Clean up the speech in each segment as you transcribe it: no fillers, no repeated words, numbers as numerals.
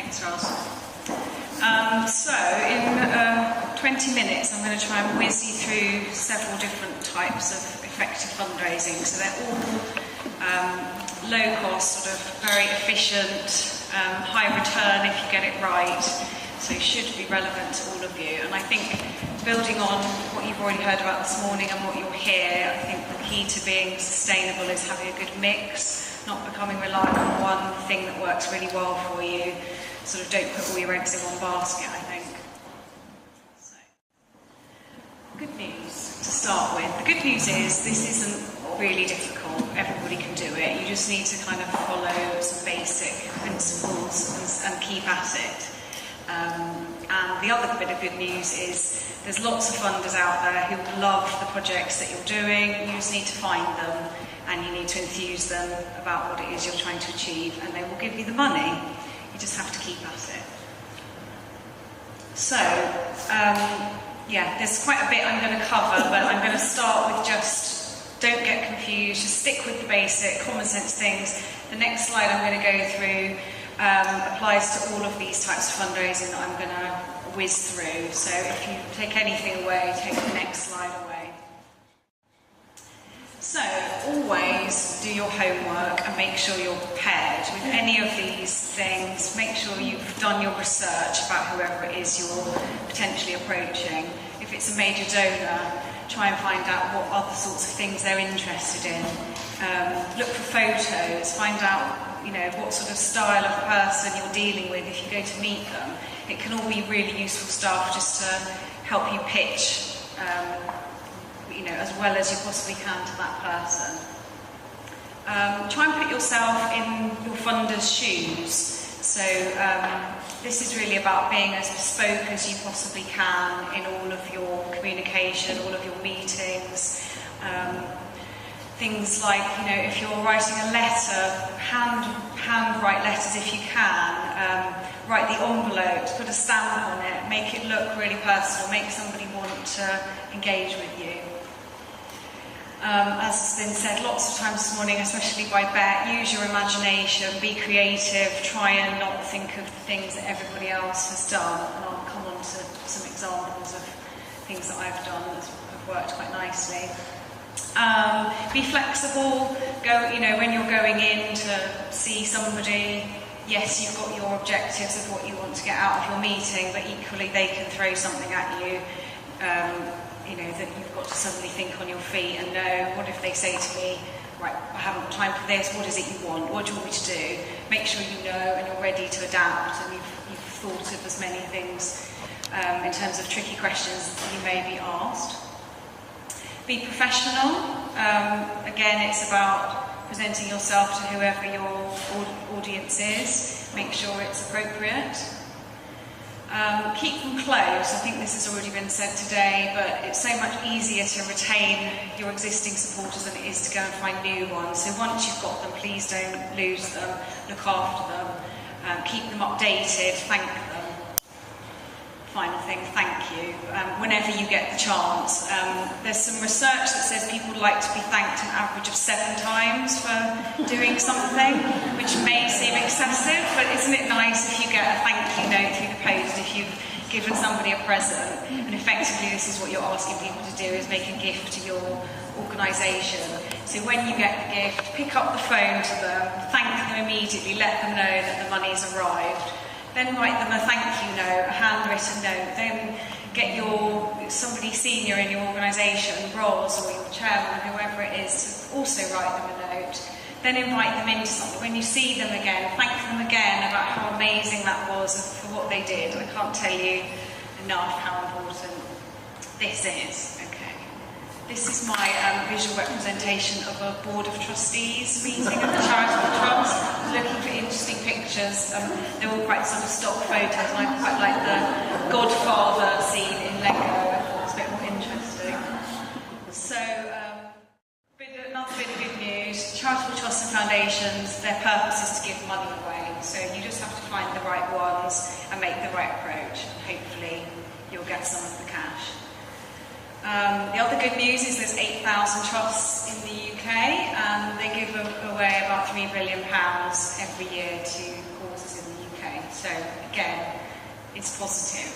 Thanks, Ross. So in 20 minutes I'm going to try and whiz you through several different types of effective fundraising. So they're all low cost, sort of very efficient, high return if you get it right, so should be relevant to all of you. And I think building on what you've already heard about this morning and what you'll hear, I think the key to being sustainable is having a good mix, not becoming reliant on one thing that works really well for you. Sort of don't put all your eggs in one basket, I think. So, good news to start with. The good news is this isn't really difficult. Everybody can do it. You just need to kind of follow some basic principles and keep at it. And the other bit of good news is there's lots of funders out there who love the projects that you're doing. You just need to find them and you need to enthuse them about what it is you're trying to achieve, and they will give you the money. You just have to keep at it. So, yeah, there's quite a bit I'm going to cover, but I'm going to start with just don't get confused, just stick with the basic, common sense things. The next slide I'm going to go through applies to all of these types of fundraising that I'm going to whiz through. So if you take anything away, take the next slide away. So always do your homework and make sure you're prepared with any of these things. Make sure you've done your research about whoever it is you're potentially approaching. If it's a major donor, try and find out what other sorts of things they're interested in. Look for photos, find out what sort of style of person you're dealing with if you go to meet them. It can all be really useful stuff just to help you pitch as well as you possibly can to that person. Try and put yourself in your funder's shoes. So this is really about being as bespoke as you possibly can in all of your communication, all of your meetings. Things like, if you're writing a letter, handwrite letters if you can. Write the envelopes, put a stamp on it, make it look really personal, make somebody want to engage with you. As has been said lots of times this morning, especially by Bet, use your imagination, be creative, try and not think of the things that everybody else has done. And I'll come on to some examples of things that I've done that have worked quite nicely. Be flexible. When you're going in to see somebody, yes, you've got your objectives of what you want to get out of your meeting, but equally they can throw something at you. That you've got to suddenly think on your feet and know, what if they say to me, right, I haven't got time for this, what is it you want, what do you want me to do? Make sure you know and you're ready to adapt, and you've thought of as many things in terms of tricky questions that you may be asked. Be professional. Again, it's about presenting yourself to whoever your audience is. Make sure it's appropriate. Keep them close. I think this has already been said today, but it's so much easier to retain your existing supporters than it is to go and find new ones. So once you've got them, please don't lose them. Look after them. Keep them updated. Thank them. Final thing, thank you. Whenever you get the chance. There's some research that says people like to be thanked an average of 7 times for doing something, which may seem excessive, but isn't it nice if you get a thank you note through the post if you've given somebody a present? And effectively this is what you're asking people to do, is make a gift to your organisation. So when you get the gift, pick up the phone to them, thank them immediately, let them know that the money's arrived. Then write them a thank you note, a handwritten note. Then get somebody senior in your organisation, Roz or your chairman, whoever it is, to also write them a note. Then invite them into something. When you see them again, thank them again about how amazing that was for what they did. I can't tell you enough how important this is. This is my visual representation of a board of trustees meeting of the charitable trust. I was looking for interesting pictures. They're all quite sort of stock photos, and I quite like the Godfather scene in Lego. I thought it was a bit more interesting. So, another bit of good news. Charitable trusts and foundations, their purpose is to give money away. So you just have to find the right ones and make the right approach. Hopefully you'll get some of the cash. The other good news is there's 8,000 trusts in the UK, and they give away about £3 billion every year to causes in the UK. So again, it's positive.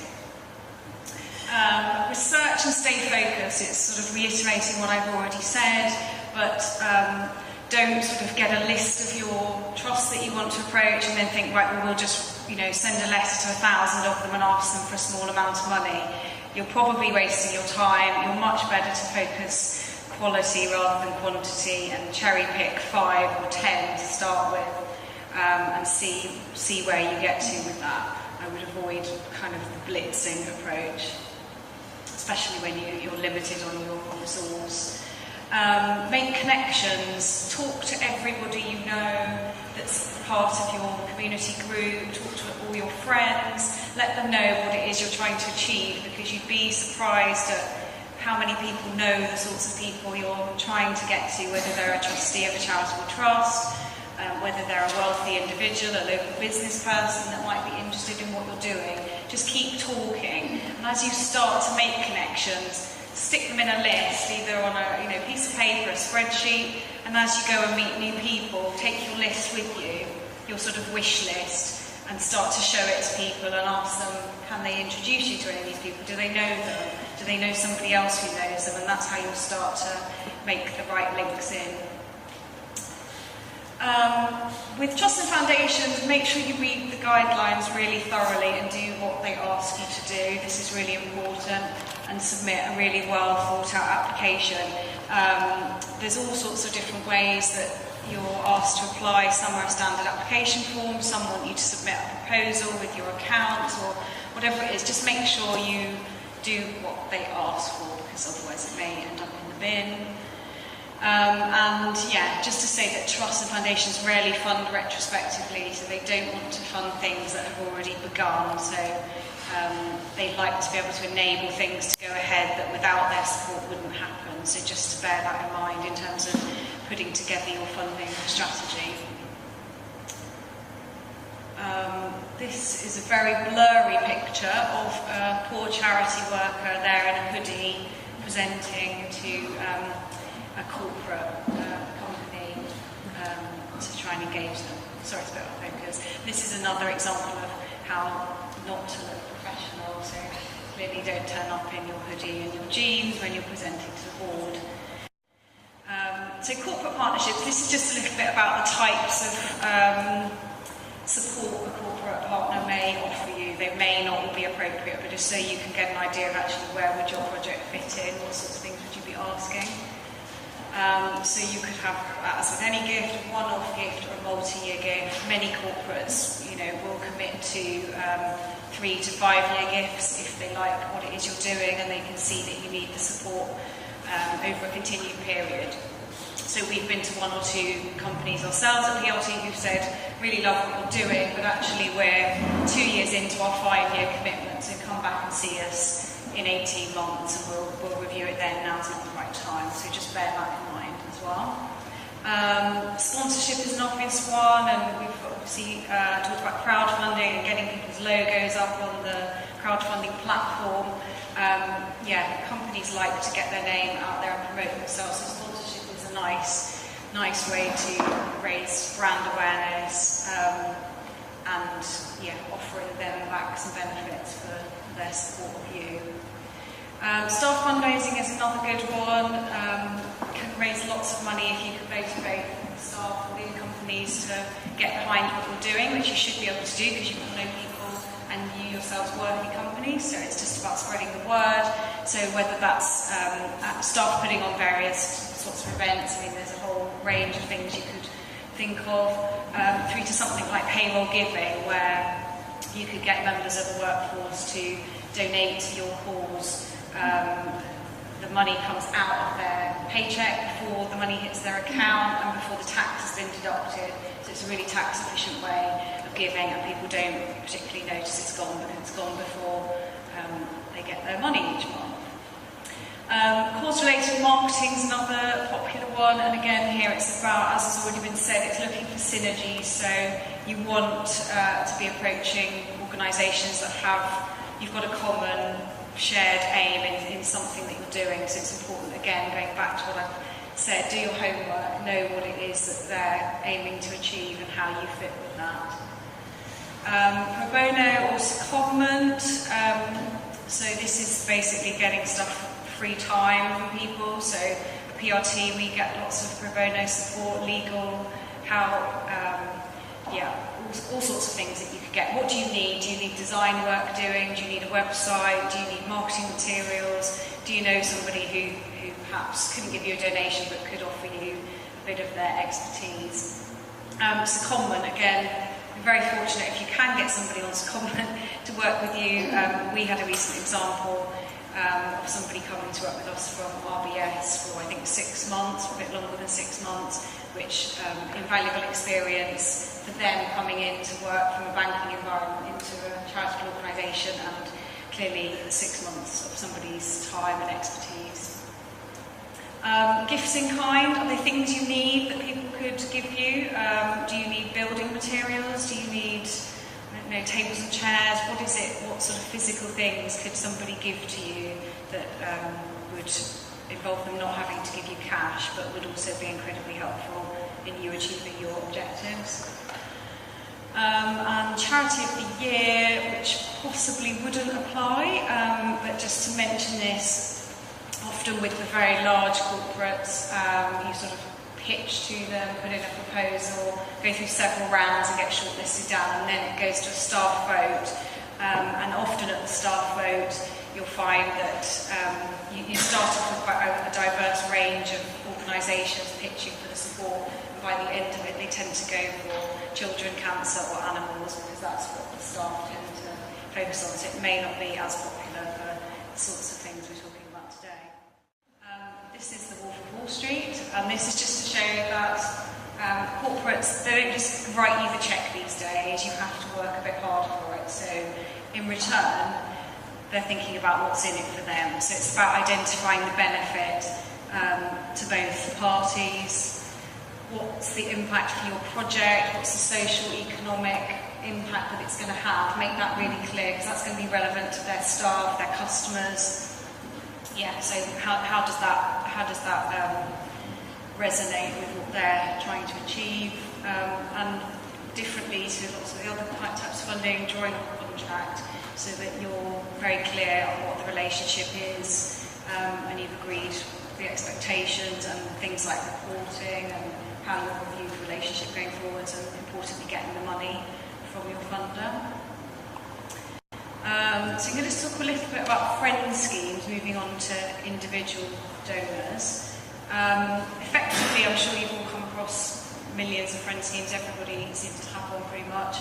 Research and stay focused. It's sort of reiterating what I've already said, but don't sort of get a list of your trusts that you want to approach and then think, right, well, we'll just, you know, send a letter to 1,000 of them and ask them for a small amount of money. You're probably wasting your time. You're much better to focus quality rather than quantity and cherry pick 5 or 10 to start with, and see where you get to with that. I would avoid kind of the blitzing approach, especially when you're limited on your resource. Make connections, talk to everybody you know that's part of your community group, talk to all your friends, let them know what it is you're trying to achieve, because you'd be surprised at how many people know the sorts of people you're trying to get to, whether they're a trustee of a charitable trust, whether they're a wealthy individual, a local business person that might be interested in what you're doing. Just keep talking, and as you start to make connections, stick them in a list, either on a piece of paper, a spreadsheet, and as you go and meet new people, take your list with you, your sort of wish list, and start to show it to people and ask them, can they introduce you to any of these people? Do they know them? Do they know somebody else who knows them? And that's how you'll start to make the right links in. With trusts and foundations, make sure you read the guidelines really thoroughly and do what they ask you to do. This is really important, and submit a really well thought out application. There's all sorts of different ways that you're asked to apply. Some are a standard application form, some want you to submit a proposal with your account or whatever it is. Just make sure you do what they ask for, because otherwise it may end up in the bin. And yeah, just to say that trusts and foundations rarely fund retrospectively, so they don't want to fund things that have already begun. So they like to be able to enable things to go ahead that without their support wouldn't happen. So just to bear that in mind in terms of putting together your funding strategy. This is a very blurry picture of a poor charity worker there in a hoodie presenting to a corporate company to try and engage them. Sorry, it's a bit off focus. This is another example of how not to look professional. So clearly don't turn up in your hoodie and your jeans when you're presenting to the board. So corporate partnerships, this is just a little bit about the types of support a corporate partner may offer you. They may not all be appropriate, but just so you can get an idea of actually where would your project fit in, what sorts of things would you be asking. So you could have, as with any gift, a one-off gift or a multi-year gift. Many corporates, will commit to 3 to 5 year gifts if they like what it is you're doing and they can see that you need the support over a continued period. So we've been to 1 or 2 companies ourselves at PLT who've said, really love what you're doing, but actually we're 2 years into our 5-year commitment, so come back and see us in 18 months and we'll review it then. Now's not the right time, so just bear that in mind as well. Sponsorship is an obvious one, and we've obviously talked about crowdfunding and getting people's logos up on the crowdfunding platform. Companies like to get their name out there and promote themselves, so sponsorship is a nice way to raise brand awareness and offering them back some benefits for their support of you. Staff fundraising is another good one. Can raise lots of money if you can motivate staff within companies to get behind what you're doing, which you should be able to do because you've got no people and you yourselves work in companies, so it's just about spreading the word. So whether that's staff putting on various sorts of events, there's a whole range of things you could think of, through to something like payroll giving, where you could get members of the workforce to donate to your cause. The money comes out of their paycheck before the money hits their account and before the tax has been deducted. So it's a really tax efficient way of giving, and people don't particularly notice it's gone because it's gone before they get their money each month. Cause-related marketing is another popular one, and again here it's about, as has already been said, it's looking for synergies. So you want to be approaching organisations that you've got a common shared aim in something that you're doing. So it's important, again, going back to what I've said, do your homework, know what it is that they're aiming to achieve and how you fit with that. Pro bono or secondment, so this is basically getting stuff free time from people. So at PRT we get lots of pro bono support, legal, all sorts of things that you could get. What do you need? Do you need design work doing? Do you need a website? Do you need marketing materials? Do you know somebody who perhaps couldn't give you a donation but could offer you a bit of their expertise? Secondment, again, I'm very fortunate if you can get somebody on secondment to work with you. We had a recent example of somebody coming to work with us from RBS for I think 6 months, or a bit longer than 6 months, which invaluable experience for them coming in to work from a banking environment into a charitable organisation, and clearly 6 months of somebody's time and expertise. Gifts in kind, are there things you need that people could give you? Do you need building materials? Do you need, I don't know, tables and chairs? What is it? What sort of physical things could somebody give to you that would involve them not having to give you cash, but would also be incredibly helpful in you achieving your objectives? And Charity of the Year, which possibly wouldn't apply, but just to mention this, often with the very large corporates, you sort of pitch to them, put in a proposal, go through several rounds and get shortlisted down, and then it goes to a staff vote. And often at the staff vote, you'll find that you start off with quite a diverse range of organisations pitching for the support, and by the end of it they tend to go for children, cancer or animals, because that's what the staff tend to focus on, so it may not be as popular for the sorts of things we're talking about today. This is the Wolf of Wall Street, and this is just to show you that corporates, they don't just write you the cheque these days, you have to work a bit hard for it. So in return, they're thinking about what's in it for them. So it's about identifying the benefit to both parties. What's the impact for your project? What's the social, economic impact that it's going to have? Make that really clear, because that's going to be relevant to their staff, their customers. Yeah, so how does that resonate with what they're trying to achieve? And differently to lots of the other types of funding, drawing up a contract so that you're very clear on what the relationship is, and you've agreed the expectations and things like reporting and how you'll review the relationship going forwards, and importantly getting the money from your funder. So I'm going to talk a little bit about friend schemes, moving on to individual donors. Effectively, I'm sure you've all come across millions of friend schemes, everybody seems to have one pretty much.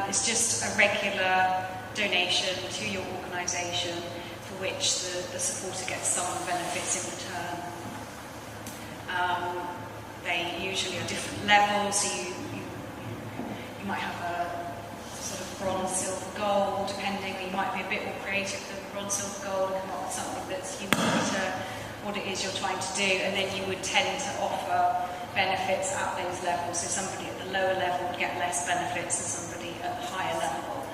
It's just a regular donation to your organisation for which the supporter gets some benefits in return. They usually are different levels, so you might have a sort of bronze, silver, gold, depending, or you might be a bit more creative than bronze, silver, gold, and come up with something that's unique to what it is you're trying to do, and then you would tend to offer benefits at those levels. So somebody at the lower level would get less benefits than somebody at the higher level.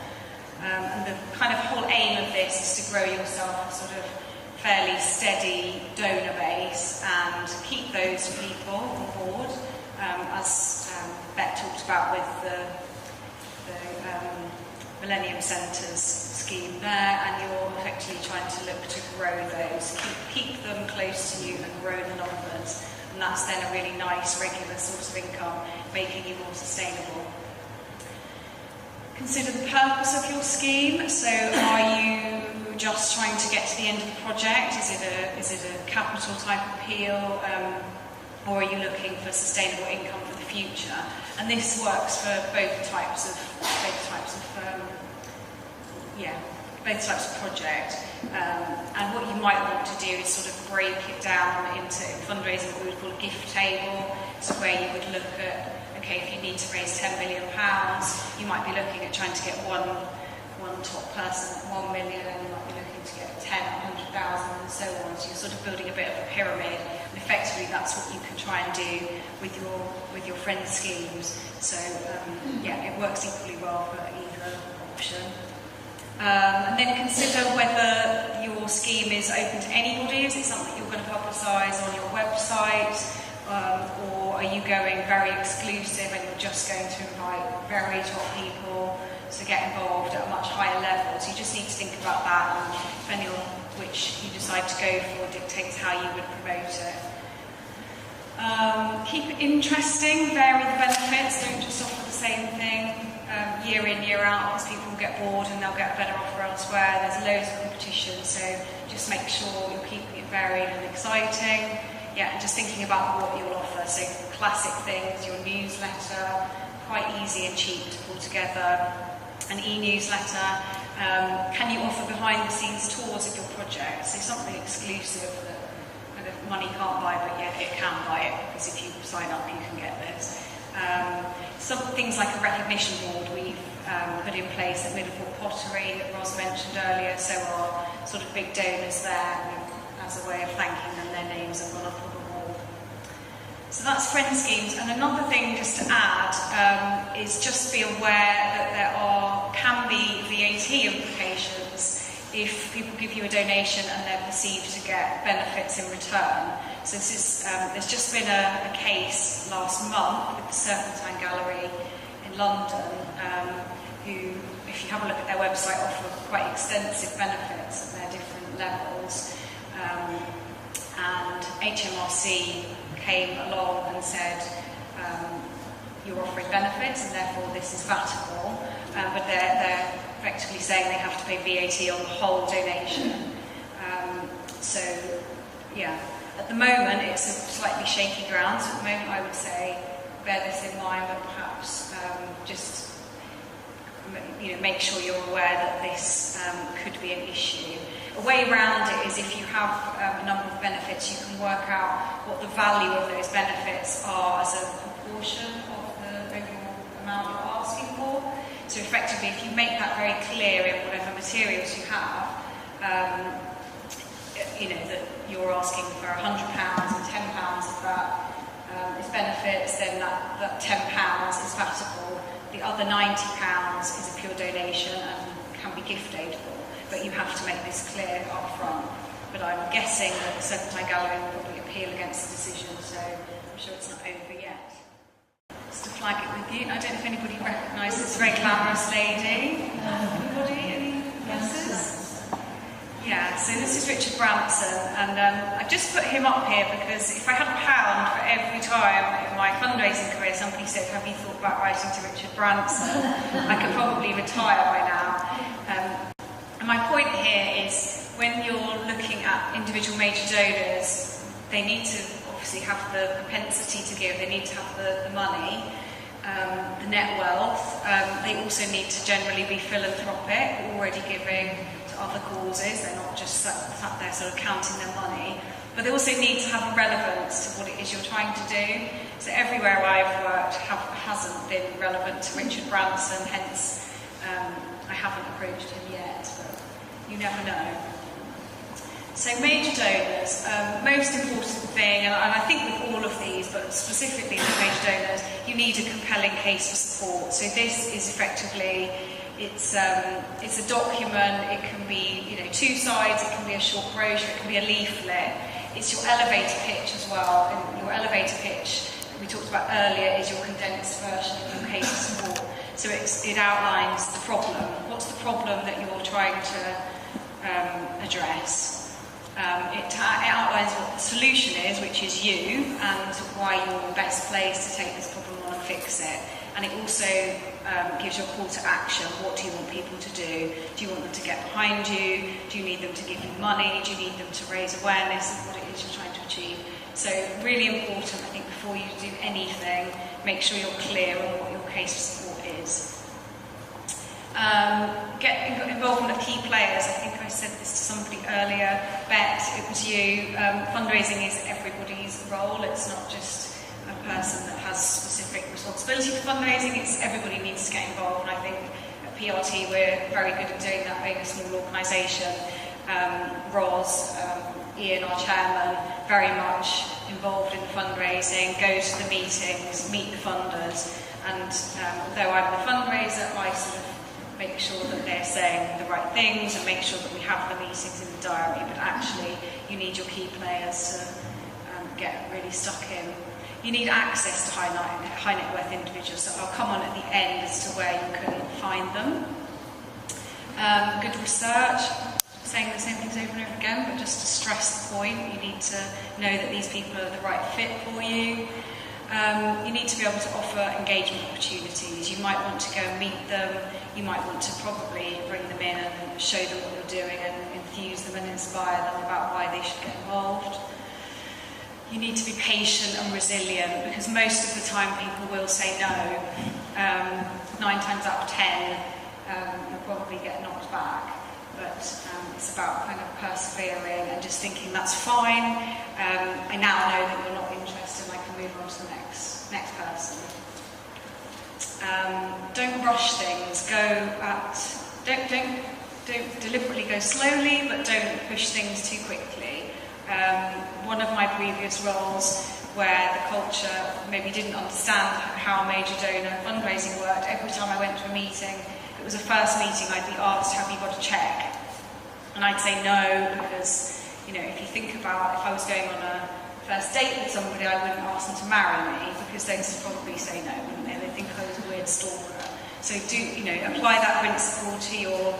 And the kind of whole aim of this is to grow yourself a sort of fairly steady donor base and keep those people on board, as Beck talked about with the Millennium Centres scheme there, and you're effectively trying to look to grow those, keep them close to you and grow the numbers, and that's then a really nice regular source of income, making you more sustainable. Consider the purpose of your scheme. So are you just trying to get to the end of the project? Is it a capital type appeal, or are you looking for sustainable income for the future? And this works for both types of project. And what you might want to do is sort of break it down into fundraising, what we would call a gift table. So where you would look at, okay, if you need to raise £10 million, you might be looking at trying to get one top person at 1 million, and you might be looking to get 10 at 100,000, and so on. So you're sort of building a bit of a pyramid, and effectively that's what you can try and do with your friend schemes. So it works equally well for either option. And then consider whether your scheme is open to anybody. Is it something you're going to publicise on your website, or are you going very exclusive and you're just going to invite very top people to get involved at a much higher level. So you just need to think about that, and depending on which you decide to go for dictates how you would promote it. Keep it interesting, vary the benefits, don't just offer the same thing year in, year out, because people will get bored and they'll get a better offer elsewhere. There's loads of competition, so just make sure you're keeping it varied and exciting. Yeah, and just thinking about what you'll offer. So classic things, your newsletter, quite easy and cheap to pull together. An e-newsletter. Can you offer behind-the-scenes tours of your project? So something exclusive that kind of money can't buy, but yet it can buy it, because if you sign up, you can get this. Some things like a recognition board we've put in place at Middlefort Pottery that Ros mentioned earlier, so our sort of big donors there, as a way of thanking them, their names have gone up on the wall. So that's friend schemes. And another thing just to add is just be aware that there can be VAT implications if people give you a donation and they're perceived to get benefits in return. So this is, there's just been a case last month with the Serpentine Gallery in London, who, if you have a look at their website, offer quite extensive benefits at their different levels. And HMRC came along and said, you're offering benefits and therefore this is vatable, but they're effectively saying they have to pay VAT on the whole donation. So, yeah, at the moment it's a slightly shaky ground, so at the moment I would say bear this in mind, but perhaps just make sure you're aware that this could be an issue. A way around it is if you have a number of benefits, you can work out what the value of those benefits are as a proportion of the overall amount you're asking for. So effectively, if you make that very clear in whatever materials you have, that you're asking for £100 and £10 of that is benefits, then that £10 is vatable. The other £90 is a pure donation and can be gift aidable. But you have to make this clear up front. But I'm guessing that the Serpentine Gallery will probably appeal against the decision, so I'm sure it's not over yet. Just to flag it with you, I don't know if anybody recognises this very glamorous lady. Anybody? Any guesses? Yeah, so this is Richard Branson, and I just put him up here because if I had £1 for every time in my fundraising career somebody said, have you thought about writing to Richard Branson, I could probably retire by now. And my point here is, when you're looking at individual major donors, they need to obviously have the propensity to give, they need to have the money, the net wealth. They also need to generally be philanthropic, already giving to other causes. They're not just sat there sort of counting their money. But they also need to have a relevance to what it is you're trying to do. So everywhere I've worked hasn't been relevant to Richard Branson, hence I haven't approached him yet, but you never know. So major donors, most important thing, and I think with all of these, but specifically with major donors, you need a compelling case for support. So this is effectively, it's a document. It can be 2 sides, it can be a short brochure, it can be a leaflet. It's your elevator pitch as well, and your elevator pitch that we talked about earlier is your condensed version of your case for support. So it outlines the problem. What's the problem that you're trying to address? It outlines what the solution is, which is you, and why you're the best place to take this problem on and fix it. And it also gives you a call to action. What do you want people to do? Do you want them to get behind you? Do you need them to give you money? Do you need them to raise awareness of what it is you're trying to achieve? So really important, I think, before you do anything, make sure you're clear on what your case for support is. Get involvement of key players. I think I said this to somebody earlier. Bet, it was you. Fundraising is everybody's role. It's not just a person that has specific responsibility for fundraising. It's everybody needs to get involved. And I think at PRT we're very good at doing that, being a small organisation. Ros, Ian, our chairman, very much involved in the fundraising, go to the meetings, meet the funders. And although I'm the fundraiser, I sort of make sure that they're saying the right things and make sure that we have the meetings in the diary, but actually you need your key players to get really stuck in. You need access to high net worth individuals, so I'll come on at the end as to where you can find them. Good research, saying the same things over and over again, but just to stress the point, you need to know that these people are the right fit for you. You need to be able to offer engagement opportunities. You might want to go and meet them, you might want to probably bring them in and show them what you're doing and enthuse them and inspire them about why they should get involved. You need to be patient and resilient, because most of the time people will say no. 9 times out of 10, you'll probably get knocked back. But it's about kind of persevering and just thinking that's fine. I now know that you're not interested and I can move on to the next person. Don't rush things. Don't deliberately go slowly, but don't push things too quickly. One of my previous roles, where the culture maybe didn't understand how major donor fundraising worked, every time I went to a meeting, it was a first meeting, I'd be asked, have you got a cheque? And I'd say no, because, you know, if you think about if I was going on a first date with somebody, I wouldn't ask them to marry me, because they'd probably say no, wouldn't they? They'd think I was a weird stalker. So do, you know, apply that principle to your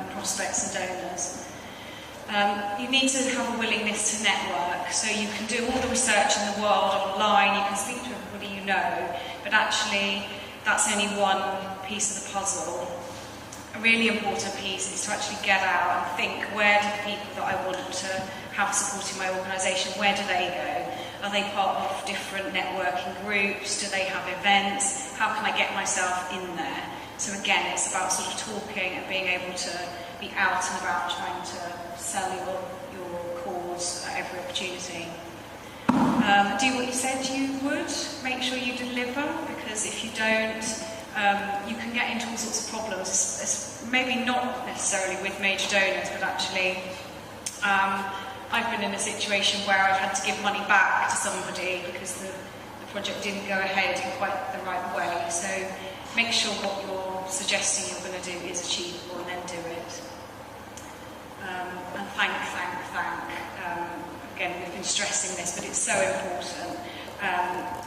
prospects and donors. You need to have a willingness to network, so you can do all the research in the world online, you can speak to everybody you know, but actually that's only one piece of the puzzle. A really important piece is to actually get out and think, where do the people that I want to have supporting my organisation, where do they go? Are they part of different networking groups? Do they have events? How can I get myself in there? So again, it's about sort of talking and being able to be out and about trying to sell your cause at every opportunity. Do what you said you would, make sure you deliver, because if you don't, you can get into all sorts of problems, maybe not necessarily with major donors, but actually I've been in a situation where I've had to give money back to somebody because the project didn't go ahead in quite the right way. So make sure what you're suggesting you're going to do is achievable, and then do it. And thank. Again, we've been stressing this, but it's so important.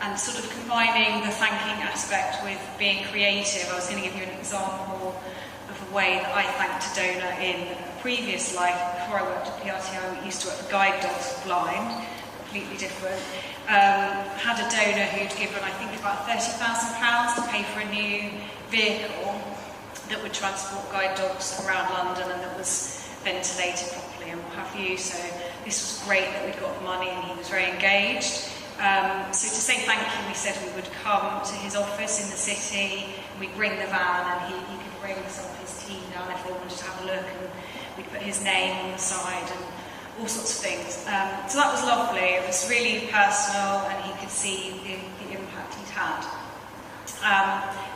And sort of combining the thanking aspect with being creative. I was going to give you an example of a way that I thanked a donor in a previous life. Before I worked at PRT, I used to work for Guide Dogs for Blind, completely different. Had a donor who'd given, I think, about £30,000 to pay for a new vehicle that would transport guide dogs around London and that was ventilated properly and what have you. So this was great that we'd got the money and he was very engaged. So to say thank you, we said we would come to his office in the city, and we'd bring the van, and he could bring some of his team down if they wanted to have a look, and we'd put his name on the side and all sorts of things. So that was lovely. It was really personal, and he could see the impact he'd had.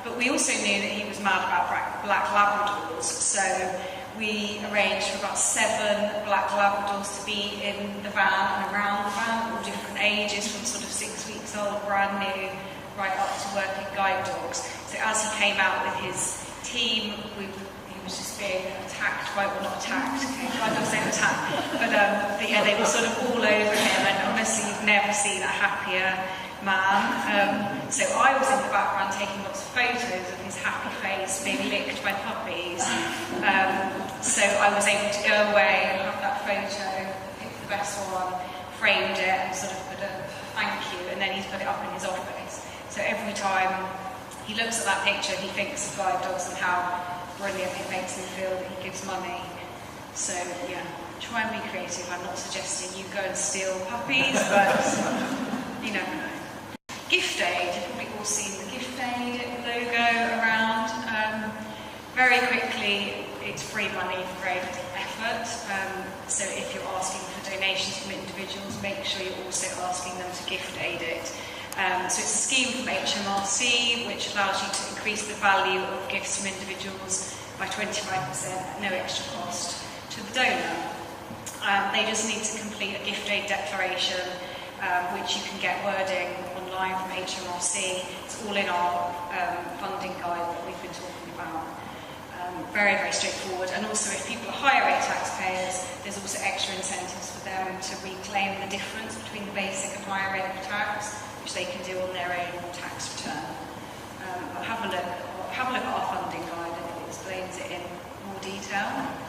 But we also knew that he was mad about black Labradors, so we arranged for about 7 black Labradors to be in the van and around the van, all different ages, from sort of 6 weeks old, brand new, right up to working guide dogs. So as he came out with his team, he was just being attacked by, well, not attacked, okay, I don't say attacked, but yeah, they were sort of all over him, and honestly, you've never seen a happier man. So I was in the background taking lots of photos of his happy face being licked by puppies. So I was able to go away and have that photo, pick the best one, framed it, and sort of put a thank you, and then he's put it up in his office. So every time he looks at that picture, he thinks of guide dogs and how brilliant it makes him feel that he gives money. So yeah, try and be creative. I'm not suggesting you go and steal puppies, but you never know. Gift aid, you've probably all seen the gift aid logo around. Very quickly, it's free money for very little effort. So if you're asking for donations from individuals, make sure you're also asking them to gift aid it. So it's a scheme from HMRC which allows you to increase the value of gifts from individuals by 25% at no extra cost to the donor. They just need to complete a gift aid declaration, which you can get wording online from HMRC. It's all in our funding guide that we've been talking about. Very, very straightforward. And also, if people are higher rate taxpayers, there's also extra incentives for them to reclaim the difference between the basic and higher rate of tax, which they can do on their own tax return. But have a look at our funding guide, and it explains it in more detail.